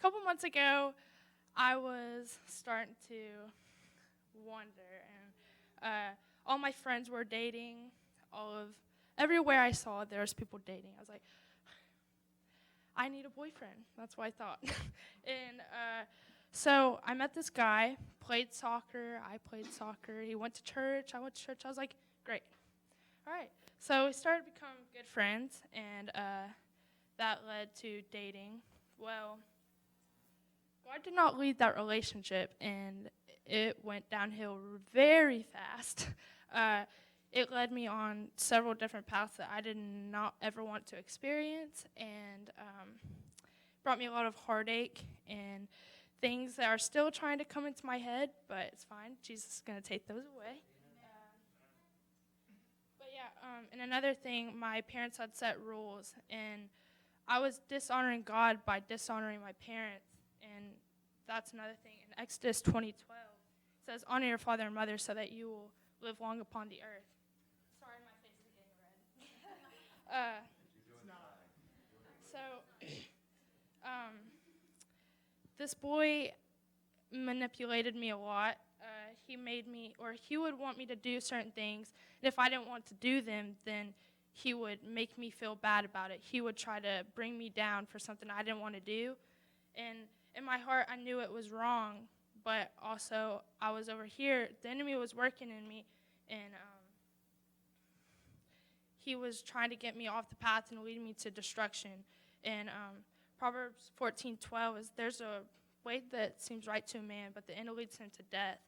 couple months ago, I was starting to wonder, and all my friends were dating. Everywhere I saw, there was people dating. I was like, I need a boyfriend. That's what I thought. And so I met this guy, played soccer. I played soccer. He went to church. I went to church. I was like, great. All right. So we started to become good friends, and that led to dating. Well, God did not lead that relationship, and it went downhill very fast. It led me on several different paths that I did not ever want to experience, and brought me a lot of heartache and things that are still trying to come into my head, but it's fine. Jesus is going to take those away. And another thing, my parents had set rules, and I was dishonoring God by dishonoring my parents, and that's another thing. In Exodus 20:12, it says, honor your father and mother so that you will live long upon the earth. Sorry, my face is getting red. This boy manipulated me a lot. He would want me to do certain things, and if I didn't want to do them, then he would make me feel bad about it. He would try to bring me down for something I didn't want to do, and in my heart, I knew it was wrong, but also I was over here. The enemy was working in me, and he was trying to get me off the path and lead me to destruction. And Proverbs 14:12 is, there's a way that seems right to a man, but the end leads him to death.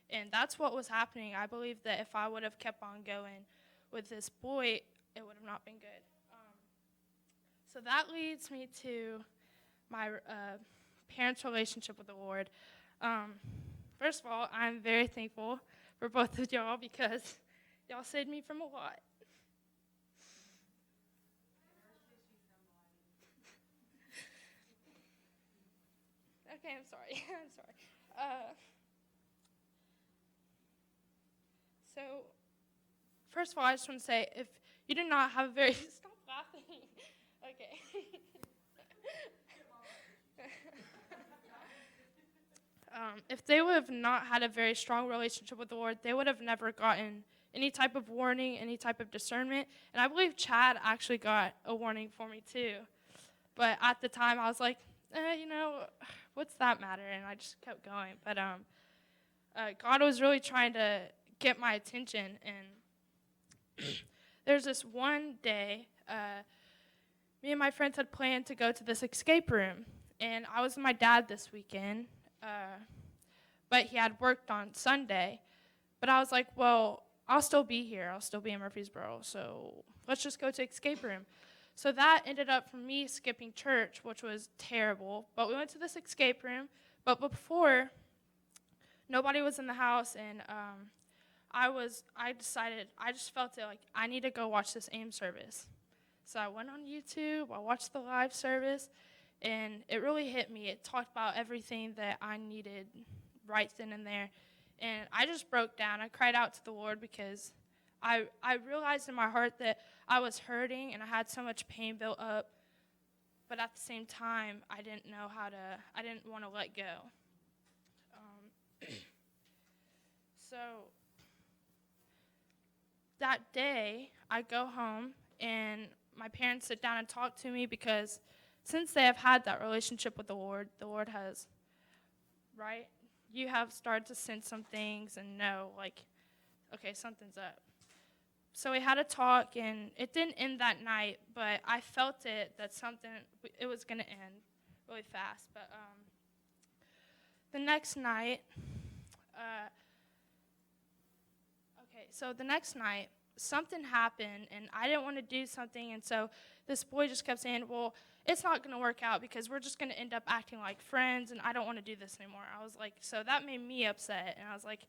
And that's what was happening. I believe that if I would have kept on going with this boy, it would have not been good. So that leads me to my parents' relationship with the Lord. First of all, I'm very thankful for both of y'all because y'all saved me from a lot. Okay, I'm sorry. I'm sorry. So, first of all, I just want to say, if you do not have a very... Stop laughing. Okay. If they would have not had a very strong relationship with the Lord, they would have never gotten any type of warning, any type of discernment. And I believe Chad actually got a warning for me too. But at the time, I was like, what's that matter? And I just kept going. But God was really trying to get my attention. And there's this one day, me and my friends had planned to go to this escape room. And I was with my dad this weekend. But he had worked on Sunday. But I was like, well, I'll still be here. I'll still be in Murfreesboro. So let's just go to escape room. So that ended up for me skipping church, which was terrible. But we went to this escape room. But before, nobody was in the house. And I just felt it like I need to go watch this AIM service. So I went on YouTube. I watched the live service. And it really hit me. It talked about everything that I needed right then and there. And I just broke down. I cried out to the Lord because I realized in my heart that I was hurting and I had so much pain built up. But at the same time, I didn't want to let go. So that day, I go home and my parents sit down and talk to me because since they have had that relationship with the Lord has, right? You have started to sense some things and know, like, okay, something's up. So we had a talk, and it didn't end that night, but I felt it was going to end really fast. But the next night, something happened, and I didn't want to do something, and so this boy just kept saying, well, it's not going to work out because we're just going to end up acting like friends, and I don't want to do this anymore. I was like, so that made me upset, and I was like,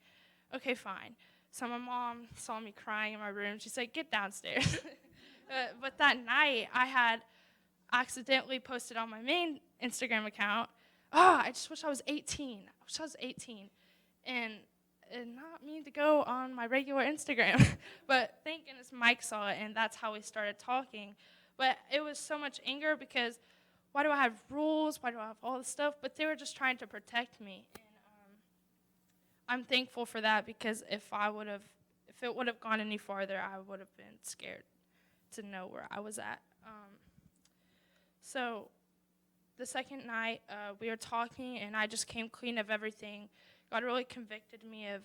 okay, fine. So my mom saw me crying in my room. She said, get downstairs. But that night, I had accidentally posted on my main Instagram account, I just wish I was 18. And not mean to go on my regular Instagram. But thank goodness Mike saw it, and that's how we started talking. But it was so much anger because why do I have rules? Why do I have all this stuff? But they were just trying to protect me. And I'm thankful for that, because if it would have gone any farther, I would have been scared to know where I was at. So the second night, we were talking, and I just came clean of everything. God really convicted me of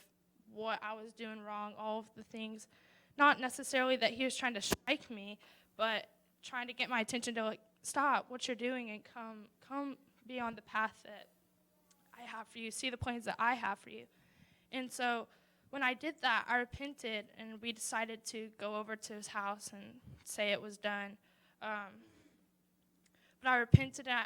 what I was doing wrong, all of the things. Not necessarily that he was trying to strike me, but trying to get my attention to, like, stop what you're doing and come be on the path that I have for you. See the plans that I have for you. And so when I did that, I repented, and we decided to go over to his house and say it was done. But I repented, and I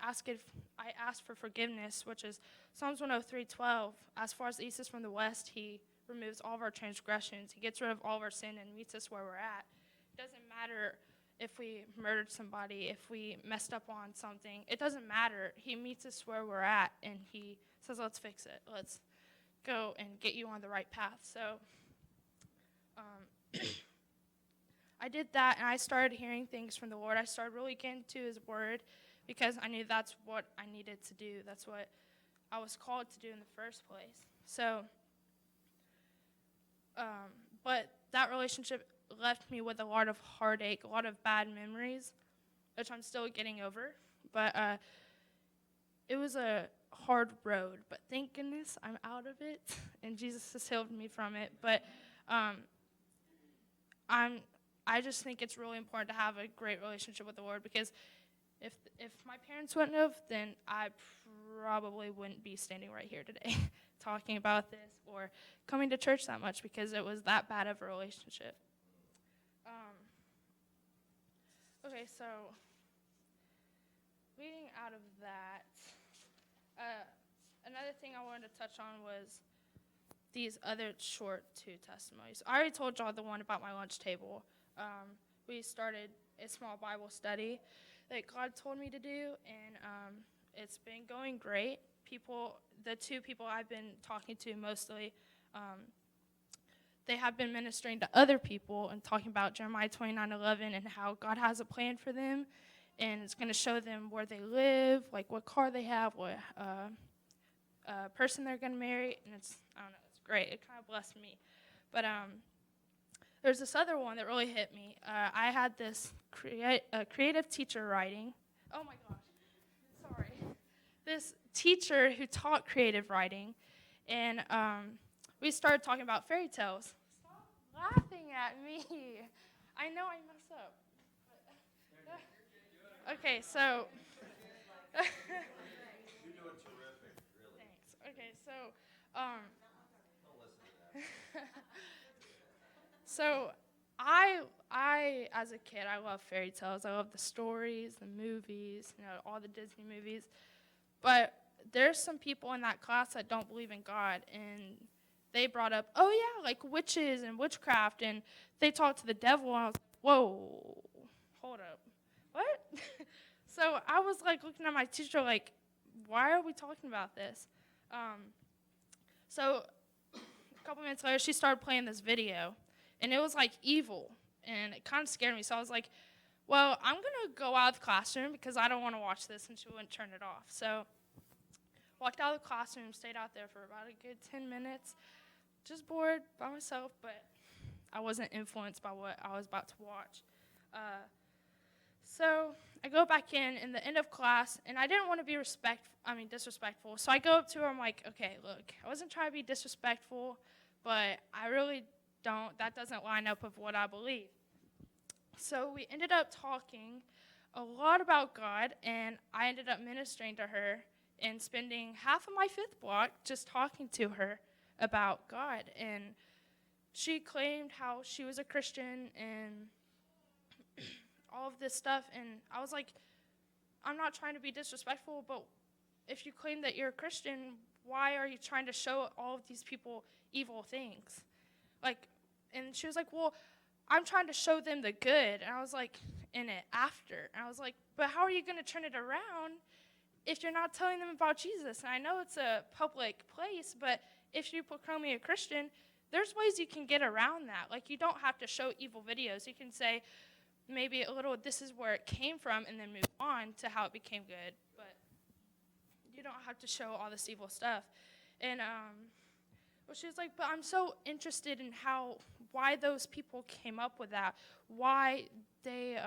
asked for forgiveness, which is Psalms 103:12. As far as the east is from the west, he removes all of our transgressions. He gets rid of all of our sin and meets us where we're at. It doesn't matter if we murdered somebody, if we messed up on something. It doesn't matter. He meets us where we're at, and he says, let's fix it. Let's go and get you on the right path. So I did that, and I started hearing things from the Lord. I started really getting to his word, because I knew that's what I needed to do. That's what I was called to do in the first place. So, but that relationship left me with a lot of heartache, a lot of bad memories, which I'm still getting over. But it was a hard road. But thank goodness I'm out of it, and Jesus has healed me from it. But I just think it's really important to have a great relationship with the Lord, because if my parents wouldn't have, then I probably wouldn't be standing right here today talking about this or coming to church that much, because it was that bad of a relationship. Okay, so leading out of that, another thing I wanted to touch on was these other short 2 testimonies. I already told y'all the one about my lunch table. We started a small Bible study that God told me to do, and it's been going great. The 2 people I've been talking to mostly, they have been ministering to other people and talking about Jeremiah 29:11 and how God has a plan for them, and it's going to show them where they live, like what car they have, what person they're going to marry, and it's great. It kind of blessed me. But there's this other one that really hit me. I had this creative teacher writing. Oh my gosh, sorry. This teacher who taught creative writing, and we started talking about fairy tales. Stop laughing at me. I know I messed up. Okay, so. You're doing terrific, really. Thanks. Okay, so. Don't listen to that. So I as a kid, I love fairy tales. I love the stories, the movies, all the Disney movies. But there's some people in that class that don't believe in God, and they brought up, oh yeah, like witches and witchcraft, and they talked to the devil, and I was like, whoa, hold up, what? So I was like looking at my teacher like, why are we talking about this? So a couple minutes later, she started playing this video, and it was like evil, and it kind of scared me. So I was like, well, I'm going to go out of the classroom because I don't want to watch this, and she wouldn't turn it off. So walked out of the classroom, stayed out there for about a good 10 minutes, just bored by myself, but I wasn't influenced by what I was about to watch. So I go back in the end of class, and I didn't want to be disrespectful. So I go up to her, I'm like, okay, look, I wasn't trying to be disrespectful, but I really that doesn't line up with what I believe. So we ended up talking a lot about God, and I ended up ministering to her and spending half of my 5th block just talking to her about God. And she claimed how she was a Christian and all of this stuff, and I was like, I'm not trying to be disrespectful, but if you claim that you're a Christian, why are you trying to show all of these people evil things? And she was like, well, I'm trying to show them the good. And I was like, in it after. And I was like, but how are you going to turn it around if you're not telling them about Jesus? And I know it's a public place, but if you proclaim me a Christian, there's ways you can get around that. Like, you don't have to show evil videos. You can say, maybe a little, this is where it came from, and then move on to how it became good. But you don't have to show all this evil stuff. And well, she was like, but I'm so interested in why those people came up with that, why they,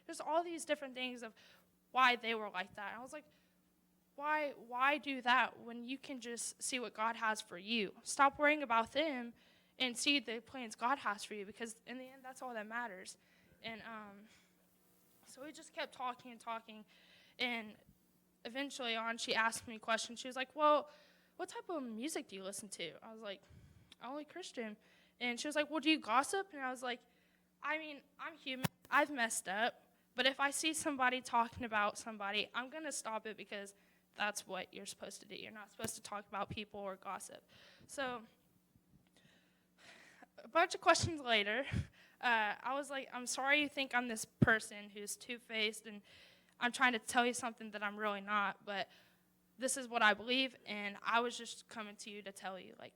there's all these different things of why they were like that. And I was like, why do that when you can just see what God has for you? Stop worrying about them and see the plans God has for you, because in the end, that's all that matters. And so we just kept talking and talking, and eventually on, she asked me questions. She was like, well, what type of music do you listen to? I was like, only Christian. And she was like, well, do you gossip? And I was like, I mean, I'm human. I've messed up. But if I see somebody talking about somebody, I'm going to stop it, because that's what you're supposed to do. You're not supposed to talk about people or gossip. So a bunch of questions later, I was like, I'm sorry you think I'm this person who's two-faced, and I'm trying to tell you something that I'm really not, but this is what I believe, and I was just coming to you to tell you, like,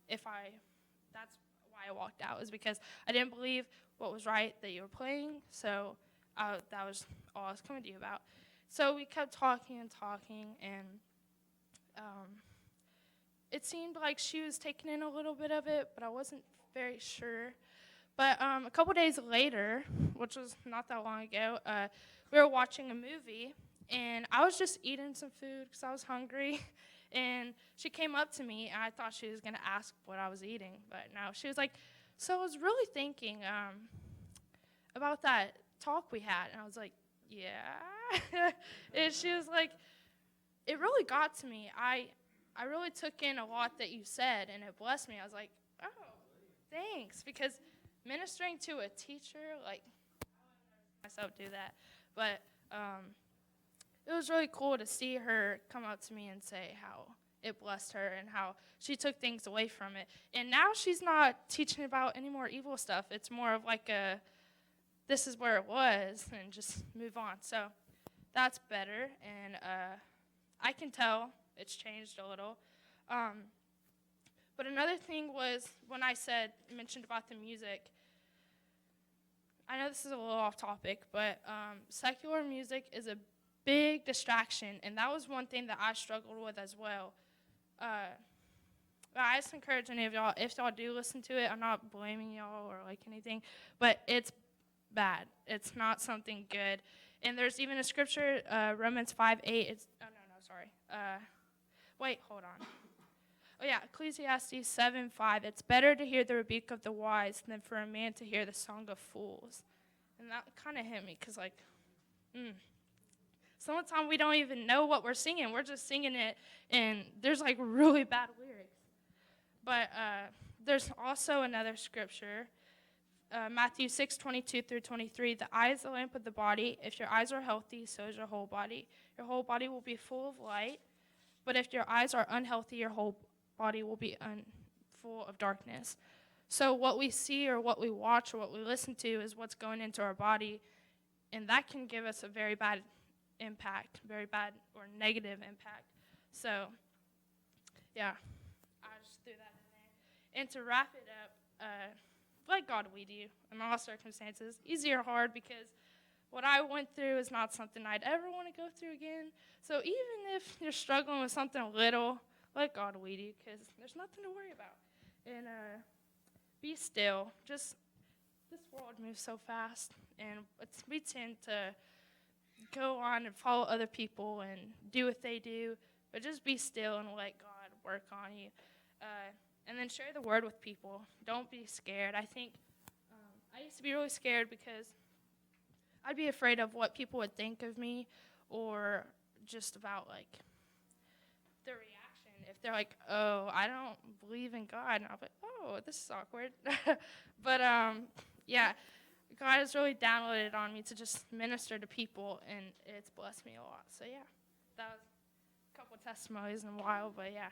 that's why I walked out, is because I didn't believe what was right that you were playing, so that was all I was coming to you about. So we kept talking and talking, and it seemed like she was taking in a little bit of it, but I wasn't very sure. But a couple days later, which was not that long ago, we were watching a movie, and I was just eating some food because I was hungry. And she came up to me, and I thought she was going to ask what I was eating. But no, she was like, so I was really thinking about that talk we had. And I was like, yeah. And she was like, it really got to me. I really took in a lot that you said, and it blessed me. I was like, oh, thanks. Because ministering to a teacher, like, I wouldn't myself do that. But it was really cool to see her come up to me and say how it blessed her and how she took things away from it. And now she's not teaching about any more evil stuff. It's more of like this is where it was, and just move on. So that's better, and I can tell it's changed a little. But another thing was when I mentioned about the music, I know this is a little off topic, but secular music is a big distraction, and that was one thing that I struggled with as well. I just encourage any of y'all, if y'all do listen to it, I'm not blaming y'all or like anything, but it's bad. It's not something good. And there's even a scripture, Romans 5:8. Wait, hold on. Oh yeah, Ecclesiastes 7:5. It's better to hear the rebuke of the wise than for a man to hear the song of fools. And that kind of hit me, because some of the time we don't even know what we're singing. We're just singing it, and there's like really bad lyrics. But there's also another scripture, Matthew 6:22 through 23. The eye is the lamp of the body. If your eyes are healthy, so is your whole body. Your whole body will be full of light. But if your eyes are unhealthy, your whole body will be full of darkness. So what we see or what we watch or what we listen to is what's going into our body, and that can give us a very bad impact, very bad or negative impact. So, yeah, I just threw that in there. And to wrap it up, let God lead you in all circumstances, easy or hard, because what I went through is not something I'd ever want to go through again. So even if you're struggling with something little, let God lead you, because there's nothing to worry about. And be still. Just, this world moves so fast, and we tend to go on and follow other people and do what they do, but just be still and let God work on you. And then share the word with people. Don't be scared. I think I used to be really scared because I'd be afraid of what people would think of me, or just about like their reaction. If they're like, oh, I don't believe in God, and I'll be like, oh, this is awkward. But yeah, God has really downloaded on me to just minister to people, and it's blessed me a lot. So yeah, that was a couple testimonies in a while, but yeah.